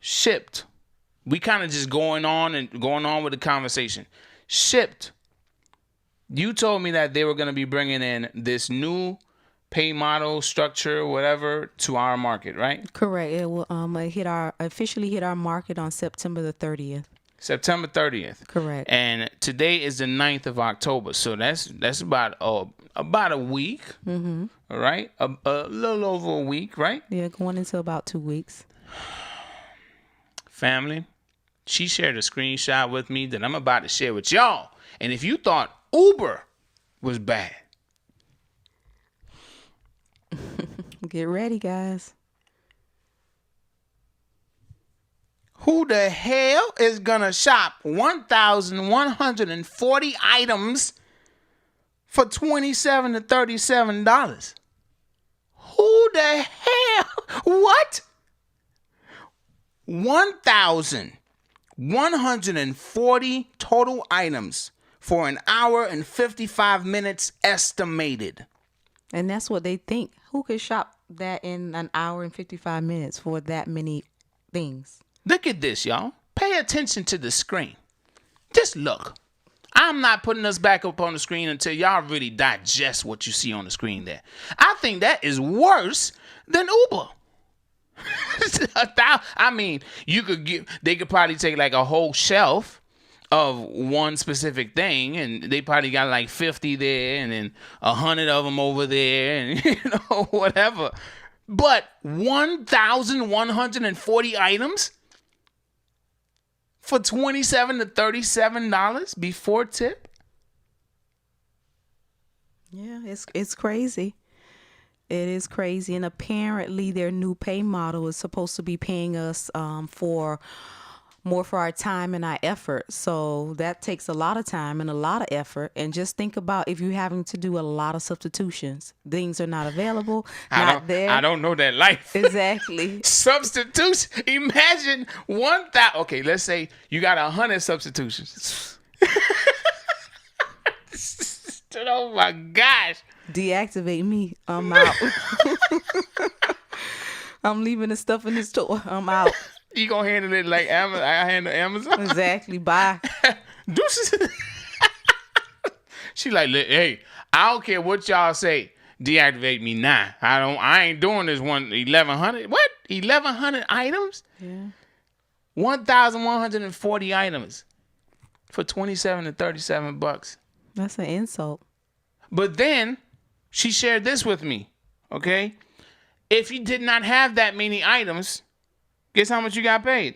Shipt. We kind of just going on with the conversation. Shipt. You told me that they were going to be bringing in this new pay model structure, whatever, to our market, right? Correct. It will officially hit our market on September the 30th. September 30th. Correct. And today is the 9th of October. So that's about a week. Mm-hmm. All right? A little over a week, right? Yeah, going into about 2 weeks. Family, she shared a screenshot with me that I'm about to share with y'all. And if you thought Uber was bad, get ready, guys. Who the hell is gonna shop 1,140 items for $27 to $37? Who the hell? What? 1,140 total items for an hour and 55 minutes estimated. And that's what they think. Who could shop that in an hour and 55 minutes for that many things? Look at this, y'all. Pay attention to the screen. Just look. I'm not putting us back up on the screen until y'all really digest what you see on the screen there. I think that is worse than Uber. I mean, they could probably take like a whole shelf of one specific thing, and they probably got like 50 there, and then 100 of them over there, and whatever. But 1,140 items for $27 to $37 before tip. Yeah, it's crazy. It is crazy. And apparently their new pay model is supposed to be paying us for more for our time and our effort. So that takes a lot of time and a lot of effort. And just think about if you're having to do a lot of substitutions. Things are not available, not there. I don't know that life. Exactly. Substitution. Imagine 1,000. Okay, let's say you got 100 substitutions. Oh my gosh. Deactivate me. I'm out. I'm leaving the stuff in the store. I'm out. You gonna handle it like Amazon? I handle Amazon. Exactly. Bye. Deuces. She like, hey, I don't care what y'all say. Deactivate me now. I ain't doing this 1,100. What? 1,100 items? Yeah. 1,140 items for $27 to $37. That's an insult. But then she shared this with me. Okay, if you did not have that many items, guess how much you got paid?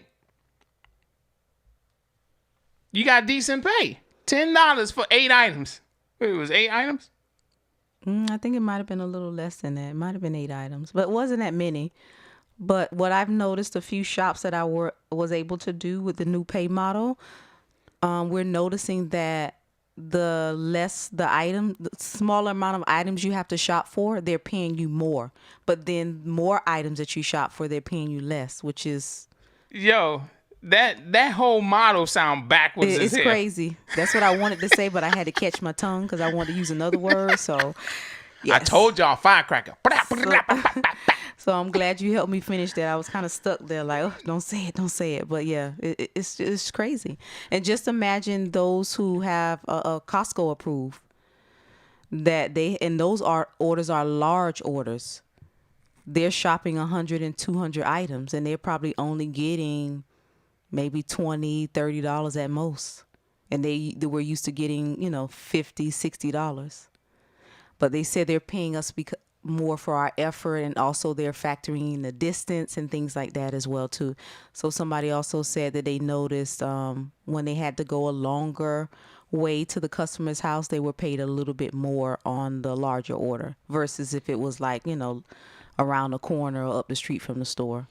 You got decent pay. $10 for 8 items. Wait, it was 8 items? I think it might have been a little less than that. It might have been 8 items, but it wasn't that many. But what I've noticed, a few shops that I was able to do with the new pay model, we're noticing that the smaller amount of items you have to shop for, they're paying you more. But then more items that you shop for, they're paying you less, which is... Yo, that whole model sound backwards as hell. It's crazy. That's what I wanted to say, but I had to catch my tongue because I wanted to use another word, so... Yes. I told y'all, firecracker. So I'm glad you helped me finish that. I was kind of stuck there like, oh, don't say it. But yeah, it's crazy. And just imagine those who have a Costco approved, and those orders are large orders. They're shopping 100 and 200 items, and they're probably only getting maybe $20, $30 at most. And they were used to getting, $50, $60. But they said they're paying us more for our effort, and also they're factoring in the distance and things like that as well too. So somebody also said that they noticed when they had to go a longer way to the customer's house, they were paid a little bit more on the larger order versus if it was like, around the corner or up the street from the store.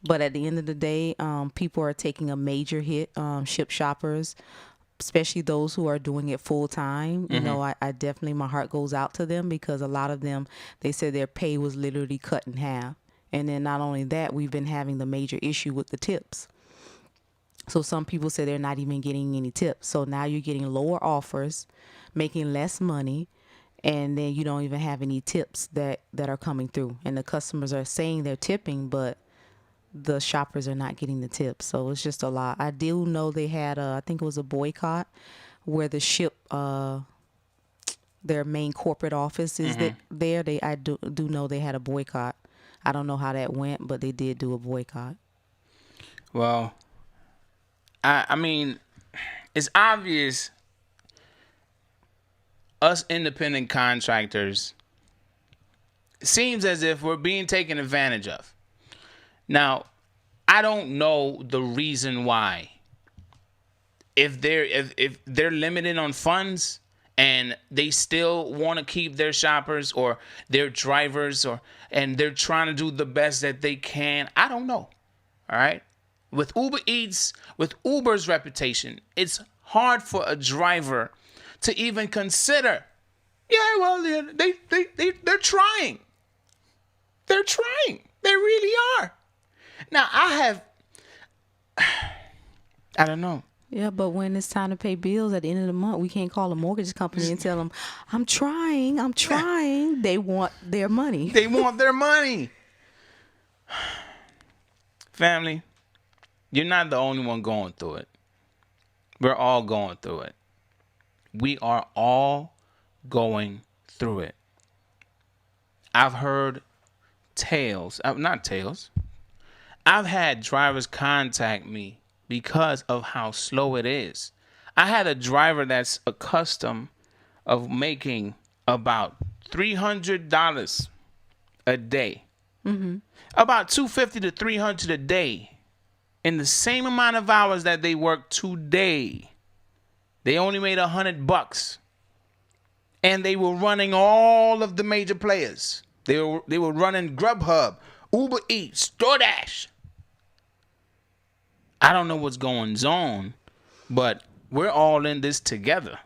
But at the end of the day, people are taking a major hit, Shipt shoppers, especially those who are doing it full time. Mm-hmm. I definitely, my heart goes out to them because a lot of them, they said their pay was literally cut in half. And then not only that, we've been having the major issue with the tips. So some people say they're not even getting any tips. So now you're getting lower offers, making less money, and then you don't even have any tips that are coming through. And the customers are saying they're tipping, but the shoppers are not getting the tips. So it's just a lot. I do know they had I think it was a boycott where the Shipt, their main corporate office is there. I do know they had a boycott. I don't know how that went, but they did do a boycott. Well, I mean, it's obvious us independent contractors, it seems as if we're being taken advantage of. Now, I don't know the reason why. If they're limited on funds and they still want to keep their shoppers or their drivers and they're trying to do the best that they can, I don't know. All right? With Uber Eats, with Uber's reputation, it's hard for a driver to even consider. Yeah, well, they're trying. They're trying. They really are. Now, I don't know. Yeah, but when it's time to pay bills at the end of the month, we can't call a mortgage company and tell them, I'm trying. They want their money. They want their money. Family, you're not the only one going through it. We're all going through it. We are all going through it. I've heard I've had drivers contact me because of how slow it is. I had a driver that's accustomed of making about $300 a day. Mm-hmm. About $250 to $300 a day in the same amount of hours that they work today. They only made $100, and they were running all of the major players. They were running Grubhub, Uber Eats, DoorDash. I don't know what's going on, but we're all in this together.